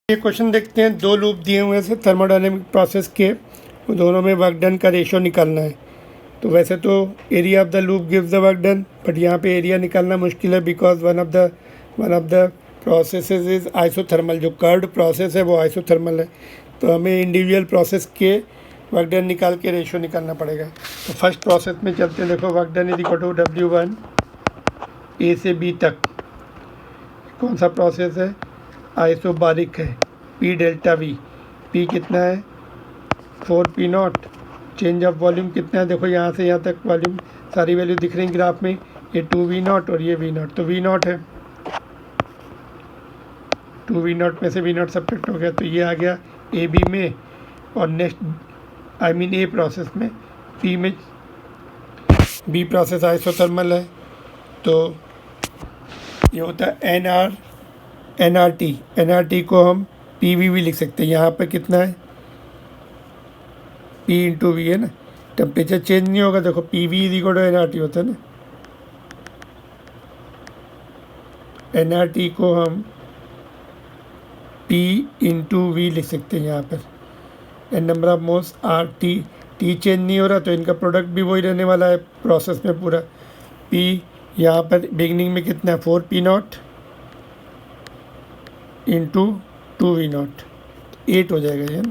ये क्वेश्चन देखते हैं। दो लूप दिए हुए हैं थर्मोडायनेमिक प्रोसेस के, दोनों में वर्क डन का रेशो निकालना है। तो वैसे तो area of the loop gives the work done, but यहाँ पे एरिया निकालना मुश्किल है because one of the processes is isothermal. जो कर्व्ड प्रोसेस है वो आइसोथर्मल है, तो हमें इंडिविजुअल प्रोसेस के वर्क डन निकाल के रेशो निकालना पड़ेगा। तो फर्स्ट प्रोसेस में चलते हैं। देखो work done is equal to W1 A से B तक। कौन सा प्रोसेस है? आइसोबारिक है। P डेल्टा V, P कितना है? 4P0। चेंज ऑफ वॉल्यूम कितना है? देखो यहाँ से यहाँ तक वॉल्यूम सारी वैल्यू दिख रही ग्राफ में। ये 2V0 और ये V0, तो V0 है। 2V0 में से V0 सब्ट्रैक्ट हो गया, तो ये आ गया AB में। और नेक्स्ट A प्रोसेस में, P में B प्रोसेस आइसोथर्मल है, तो ये होता है NRT को हम PV भी लिख सकते हैं। यहाँ पे कितना है? P इंटू V है ना, टेम्परेचर चेंज नहीं होगा। देखो PV is equal to NRT होता है ना। NRT को हम P इंटू V लिख सकते हैं यहाँ पर। N number of moles R T change नहीं हो रहा, तो इनका प्रोडक्ट भी वही रहने वाला है प्रोसेस में पूरा। P यहाँ पर बिगनिंग में कितना है? 4P0 इंटू 2V0, 8 हो जाएगा ये।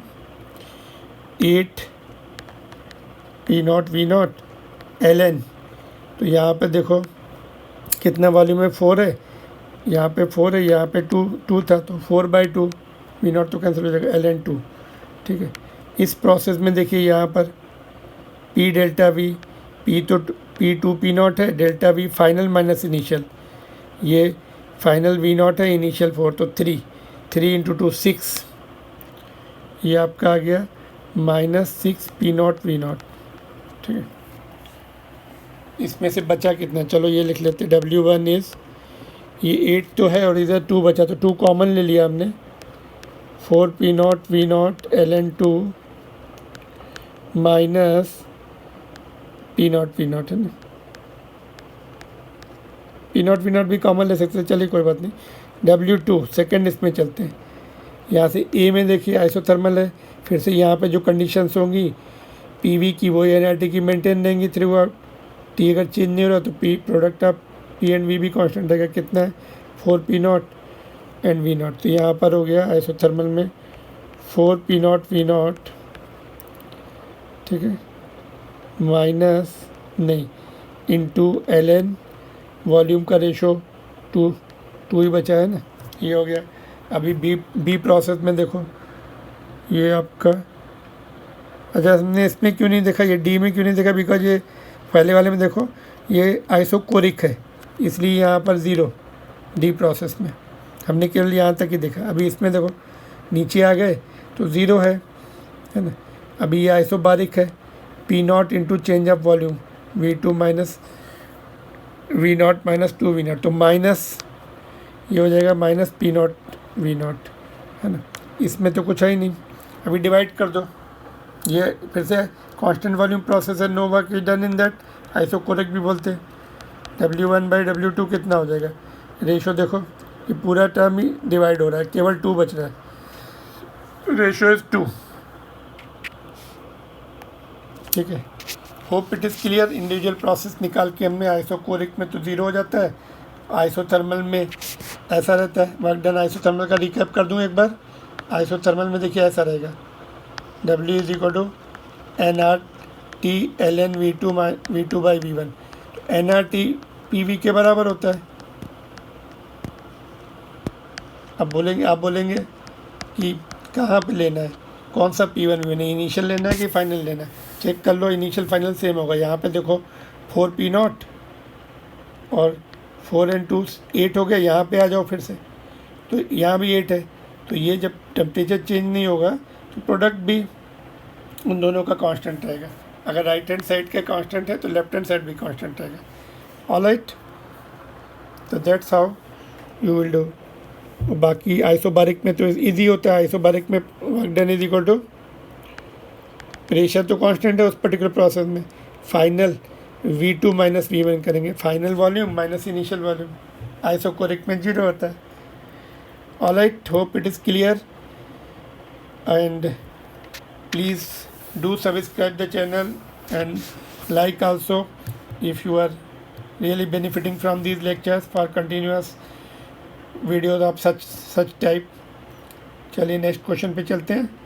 8P0 V0 ln। तो यहाँ पे देखो कितना वॉल्यूम है? 4 है। यहाँ पे 4 है, यहाँ पे 2 था, तो 4/2 V0 तो कैंसिल हो जाएगा, ln 2। ठीक है। इस प्रोसेस में देखिए यहाँ पर P डेल्टा V, P तो P2P0 है, delta V final minus initial. ये फाइनल V0 है, इनिशियल 4, तो 3 इंटू 2 6। ये आपका आ गया -6P0 V0। ठीक है। इसमें से बचा कितना? चलो ये लिख लेते। W1 इज, ये 8 तो है और इधर 2 बचा, तो 2 कॉमन ले लिया हमने। 4P0 V0 ln 2 minus P0 V0 है ना। P0 V0 भी कॉमन ले सकते हैं, चलिए कोई बात नहीं। W2 सेकेंड इसमें चलते हैं। यहाँ से A में देखिए आइसोथर्मल है, फिर से यहाँ पे जो कंडीशंस होंगी PV की वही NRT की मेंटेन रहेंगी थ्रू आउट। T अगर चेंज नहीं हो रहा तो P product of P and V भी कांस्टेंट रहेगा। कितना है? 4P0 and V0। तो यहाँ पर हो गया आइसोथर्मल में 4P0 V0, ठीक है, माइनस नहीं इंटू ln वॉल्यूम का रेशो 2 ही बचा है ना, ये हो गया। अभी बी प्रोसेस में देखो ये आपका, अच्छा हमने इसमें क्यों नहीं देखा, ये डी में क्यों नहीं देखा? बिकॉज ये पहले वाले में देखो ये आइसोकोरिक है, इसलिए यहाँ पर 0 डी प्रोसेस में हमने केवल यहाँ तक ही देखा। अभी इसमें देखो नीचे आ गए तो 0 है ना। अभी ये आइसोबारिक है, P0 into change of volume V2 minus V0 minus 2V0, तो माइनस ये हो जाएगा -P0 V0 है ना। इसमें तो कुछ है ही नहीं। अभी डिवाइड कर दो, ये फिर से कांस्टेंट वॉल्यूम प्रोसेस है, no work is done in that, isochoric भी बोलते हैं। W1/W2 कितना हो जाएगा? रेशो देखो ये पूरा टर्म ही डिवाइड हो रहा है, केवल 2 बच रहा है, रेशो इज 2। ठीक है। Hope it is clear. Individual process निकाल के हमने, आइसोकोरिक में तो 0 हो जाता है, आइसोथर्मल में ऐसा रहता है। वर्क डन आइसोथर्मल का रिकैप कर दूं एक बार। आइसोथर्मल में देखिए ऐसा रहेगा, W is equal to NRT ln V2/V1। NRT PV के बराबर होता है। अब आप बोलेंगे कि कहाँ पे लेना है, कौन सा P1 V1, इनिशियल लेना है कि फाइनल लेना है? चेक कर लो, इनिशियल फाइनल सेम होगा। यहाँ पे देखो 4P0 और 4 and 2 8 हो गया। यहाँ पे आ जाओ फिर से, तो यहाँ भी 8 है। तो ये जब टेम्परेचर चेंज नहीं होगा तो प्रोडक्ट भी उन दोनों का कांस्टेंट रहेगा। अगर राइट हैंड साइड का कांस्टेंट है तो लेफ्ट हैंड साइड भी कांस्टेंट रहेगा। ऑलराइट, तो that's how you will do. बाकी आइसोबारिक में तो इजी होता है। आइसोबारिक में work done is equal to, pressure तो कांस्टेंट है उस पर्टिकुलर प्रोसेस में, फाइनल V2 माइनस V1 करेंगे, final volume minus initial volume. Isochoric में 0 होता है। Alright, hope it is clear. and please do subscribe the channel and like also if you are really benefiting from these lectures for continuous videos of such type. चलिए next question पे चलते हैं.